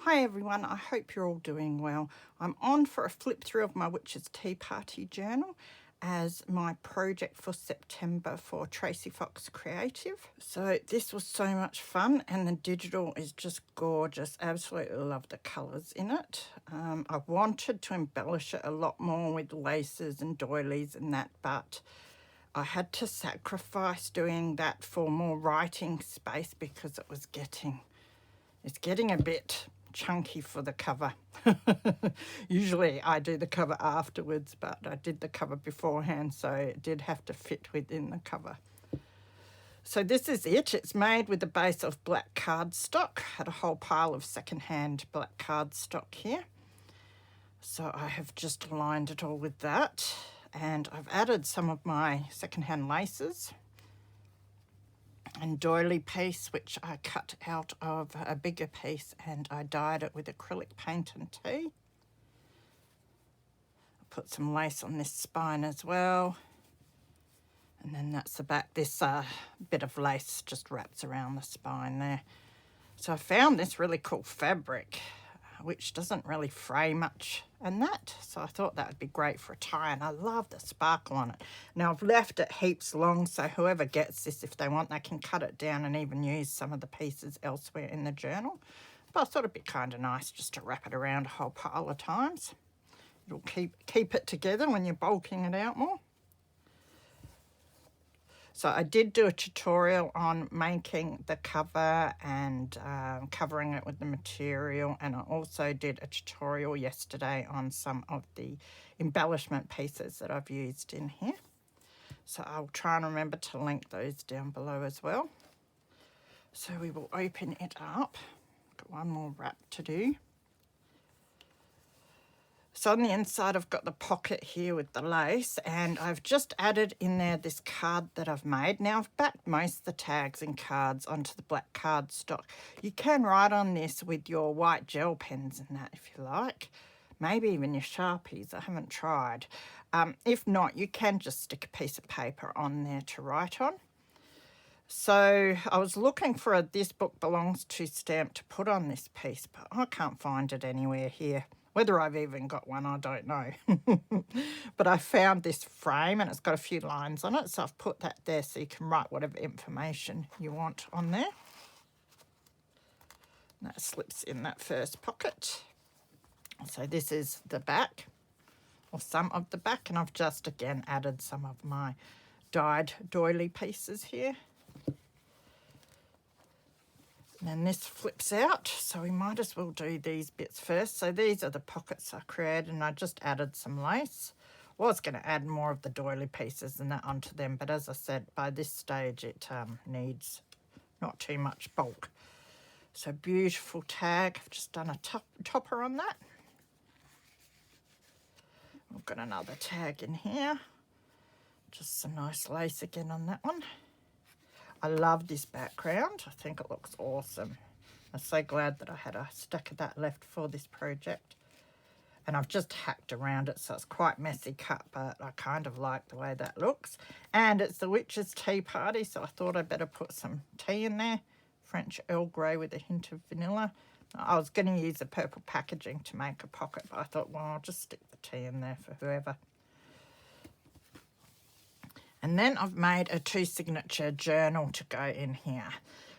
Hi everyone, I hope you're all doing well. I'm on for a flip through of my Witch's Tea Party journal as my project for September for Tracie Fox Creative. So this was so much fun and the digital is just gorgeous. Absolutely love the colours in it. I wanted to embellish it a lot more with laces and doilies and that, but I had to sacrifice doing that for more writing space because it's getting a bit chunky for the cover. Usually I do the cover afterwards, but I did the cover beforehand, so it did have to fit within the cover. So this is it. It's made with a base of black cardstock. Had a whole pile of secondhand black cardstock here. So I have just lined it all with that, and I've added some of my secondhand laces and doily piece, which I cut out of a bigger piece and I dyed it with acrylic paint and tea. I put some lace on this spine as well, and then that's the back. This bit of lace just wraps around the spine there. So I found this really cool fabric which doesn't really fray much and that, so I thought that would be great for a tie, and I love the sparkle on it. Now I've left it heaps long, so whoever gets this, if they want, they can cut it down and even use some of the pieces elsewhere in the journal, but I thought it'd be kind of nice just to wrap it around a whole pile of times. It'll keep it together when you're bulking it out more. So I did do a tutorial on making the cover and covering it with the material, and I also did a tutorial yesterday on some of the embellishment pieces that I've used in here. So I'll try and remember to link those down below as well. So we will open it up. Got one more wrap to do. So on the inside I've got the pocket here with the lace, and I've just added in there this card that I've made. Now I've backed most of the tags and cards onto the black cardstock. You can write on this with your white gel pens and that if you like. Maybe even your Sharpies, I haven't tried. If not, you can just stick a piece of paper on there to write on. So I was looking for a This Book Belongs To stamp to put on this piece, but I can't find it anywhere here. Whether I've even got one, I don't know. But I found this frame and it's got a few lines on it, so I've put that there so you can write whatever information you want on there. And that slips in that first pocket. So this is the back, or some of the back, and I've just again added some of my dyed doily pieces here. And then this flips out, so we might as well do these bits first. So these are the pockets I created, and I just added some lace. I was going to add more of the doily pieces and that onto them, but as I said, by this stage it needs not too much bulk. So beautiful tag. I've just done a topper on that. We've got another tag in here. Just some nice lace again on that one. I love this background. I think it looks awesome. I'm so glad that I had a stack of that left for this project. And I've just hacked around it, so it's quite messy cut, but I kind of like the way that looks. And it's the Witch's Tea Party, so I thought I'd better put some tea in there. French Earl Grey with a hint of vanilla. I was going to use the purple packaging to make a pocket, but I thought, well, I'll just stick the tea in there for whoever. And then I've made a 2-signature journal to go in here.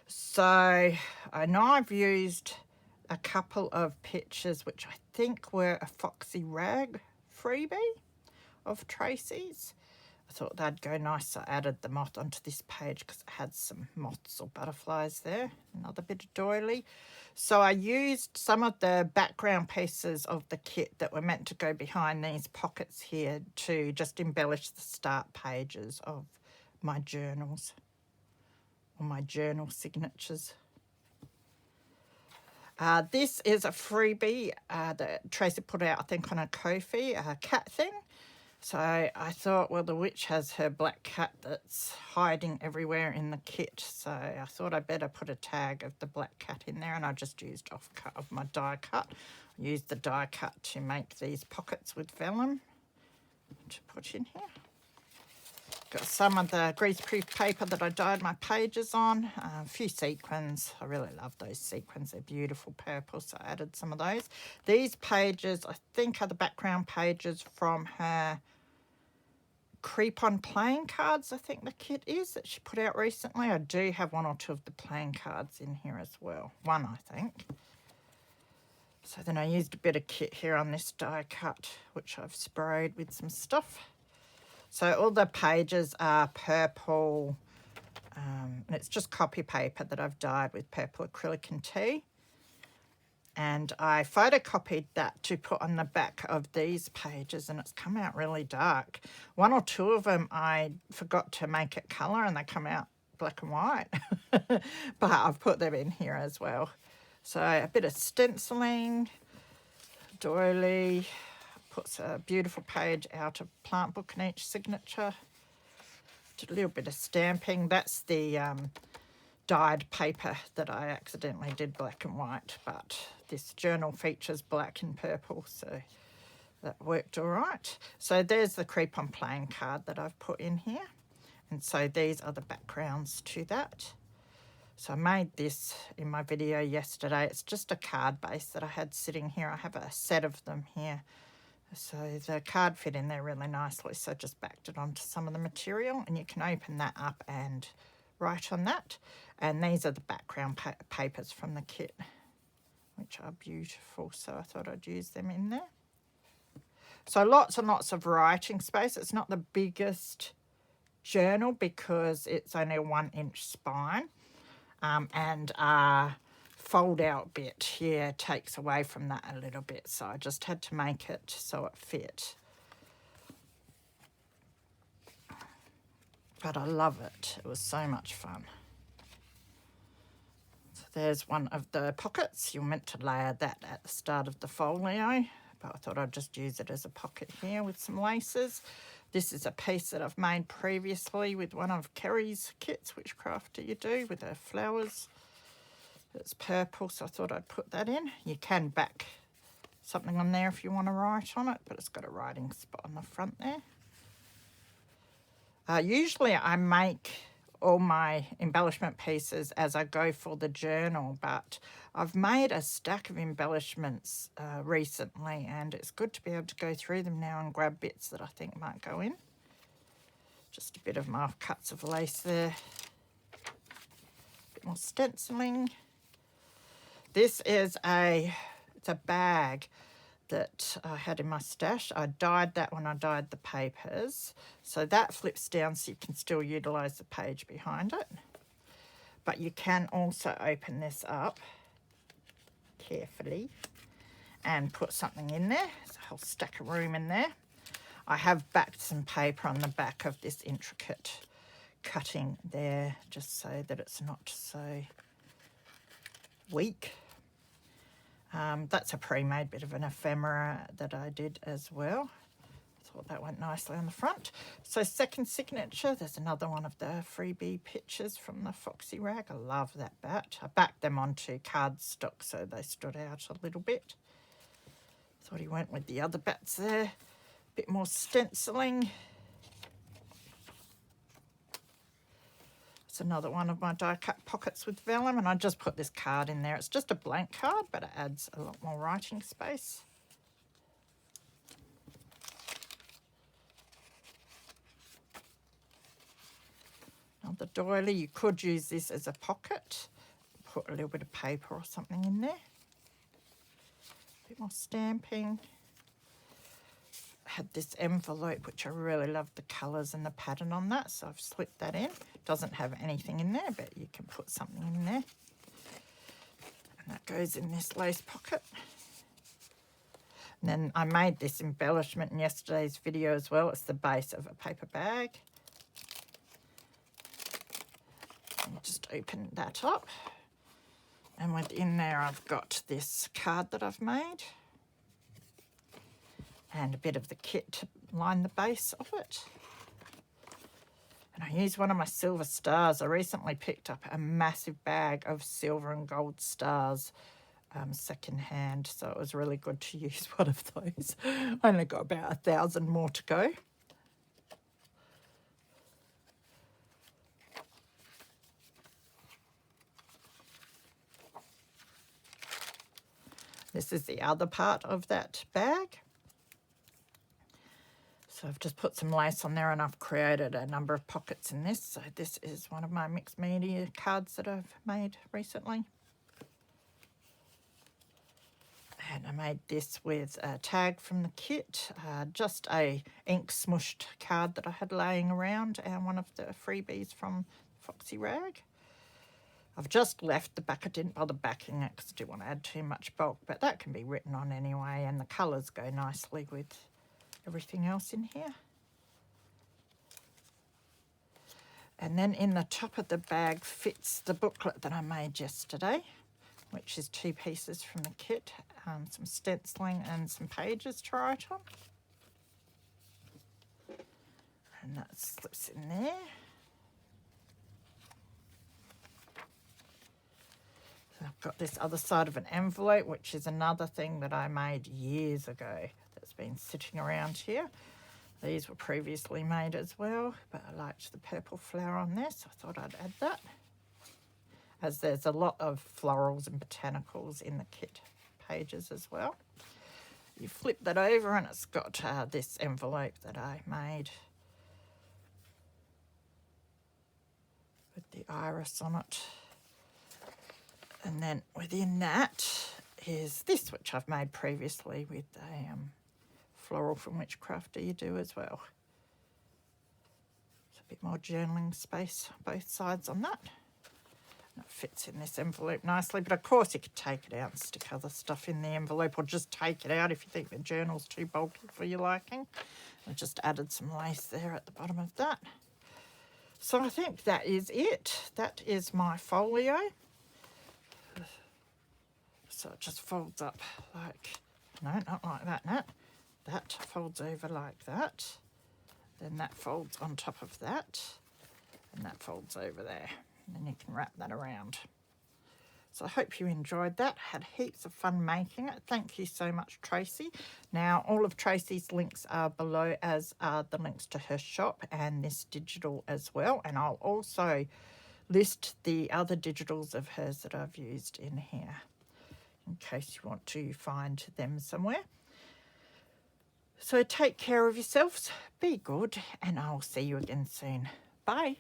So I know I've used a couple of pictures, which I think were a Foxy Rag freebie of Tracie's. I thought they'd go nice, so I added the moth onto this page because it had some moths or butterflies there. Another bit of doily. So I used some of the background pieces of the kit that were meant to go behind these pockets here to just embellish the start pages of my journals, or my journal signatures. This is a freebie that Tracie put out, I think, on a Kofi, a cat thing. So I thought, well, the witch has her black cat that's hiding everywhere in the kit. So I thought I'd better put a tag of the black cat in there, and I just used offcut of my die cut. I used the die cut to make these pockets with vellum to put in here. Got some of the greaseproof paper that I dyed my pages on. A few sequins. I really love those sequins. They're beautiful purple, so I added some of those. These pages, I think, are the background pages from her Creep On playing cards, I think the kit is, that she put out recently. I do have one or two of the playing cards in here as well. One, I think. So then I used a bit of kit here on this die cut, which I've sprayed with some stuff. So all the pages are purple, and it's just copy paper that I've dyed with purple acrylic and tea. And I photocopied that to put on the back of these pages, and it's come out really dark. One or two of them I forgot to make it colour and they come out black and white. But I've put them in here as well. So a bit of stenciling, doily. Puts a beautiful page out of plant book in each signature. Did a little bit of stamping. That's the dyed paper that I accidentally did black and white, but this journal features black and purple, so that worked all right. So there's the Creep On playing card that I've put in here. And so these are the backgrounds to that. So I made this in my video yesterday. It's just a card base that I had sitting here. I have a set of them here. So the card fit in there really nicely, so just backed it onto some of the material, and you can open that up and write on that. And these are the background papers from the kit, which are beautiful, so I thought I'd use them in there. So lots and lots of writing space. It's not the biggest journal because it's only a 1-inch spine, and fold out bit here takes away from that a little bit, so I just had to make it so it fit. But I love it. It was so much fun. So there's one of the pockets. You're meant to layer that at the start of the folio, but I thought I'd just use it as a pocket here with some laces. This is a piece that I've made previously with one of Kerry's kits, Which Craft Do You Do, with her flowers. It's purple, so I thought I'd put that in. You can back something on there if you want to write on it, but it's got a writing spot on the front there. Usually I make all my embellishment pieces as I go for the journal, but I've made a stack of embellishments recently, and it's good to be able to go through them now and grab bits that I think might go in. Just a bit of my offcuts of lace there. A bit more stenciling. This is it's a bag that I had in my stash. I dyed that when I dyed the papers. So that flips down so you can still utilise the page behind it. But you can also open this up carefully and put something in there. There's a whole stack of room in there. I have backed some paper on the back of this intricate cutting there, just so that it's not so weak. That's a pre-made bit of an ephemera that I did as well. I thought that went nicely on the front. So second signature, there's another one of the freebie pictures from the Foxy Rag. I love that bat. I backed them onto cardstock so they stood out a little bit. Thought he went with the other bats there. A bit more stenciling. It's another one of my die cut pockets with vellum, and I just put this card in there. It's just a blank card, but it adds a lot more writing space. Now the doily, you could use this as a pocket. Put a little bit of paper or something in there. A bit more stamping. Had this envelope, which I really love the colours and the pattern on that, so I've slipped that in. Doesn't have anything in there, but you can put something in there. And that goes in this lace pocket. And then I made this embellishment in yesterday's video as well. It's the base of a paper bag. And just open that up. And within there I've got this card that I've made. And a bit of the kit to line the base of it. And I used one of my silver stars. I recently picked up a massive bag of silver and gold stars second hand, so it was really good to use one of those. I only got about 1,000 more to go. this is the other part of that bag. So I've just put some lace on there and I've created a number of pockets in this. So this is one of my mixed media cards that I've made recently. And I made this with a tag from the kit, just a ink smushed card that I had laying around, and one of the freebies from Foxy Rag. I've just left the back. I didn't bother backing it because I didn't want to add too much bulk, but that can be written on anyway, and the colours go nicely with everything else in here. And then in the top of the bag fits the booklet that I made yesterday, which is 2 pieces from the kit, some stenciling and some pages to write on. And that slips in there. So I've got this other side of an envelope, which is another thing that I made years ago that's been sitting around here. These were previously made as well, but I liked the purple flower on there, so I thought I'd add that, as there's a lot of florals and botanicals in the kit pages as well. You flip that over and it's got this envelope that I made with the iris on it. And then within that is this, which I've made previously with a floral from Witchcraft Do You Do as well. It's a bit more journaling space on both sides on that. It fits in this envelope nicely, but of course you could take it out and stick other stuff in the envelope, or just take it out if you think the journal's too bulky for your liking. I just added some lace there at the bottom of that. So I think that is it. That is my folio. So it just folds up like, no, not like that, Nat. That folds over like that. Then that folds on top of that. And that folds over there. And then you can wrap that around. So I hope you enjoyed that. Had heaps of fun making it. Thank you so much, Tracie. Now, all of Tracie's links are below, as are the links to her shop and this digital as well. And I'll also list the other digitals of hers that I've used in here, in case you want to find them somewhere. So take care of yourselves, be good, and I'll see you again soon. Bye.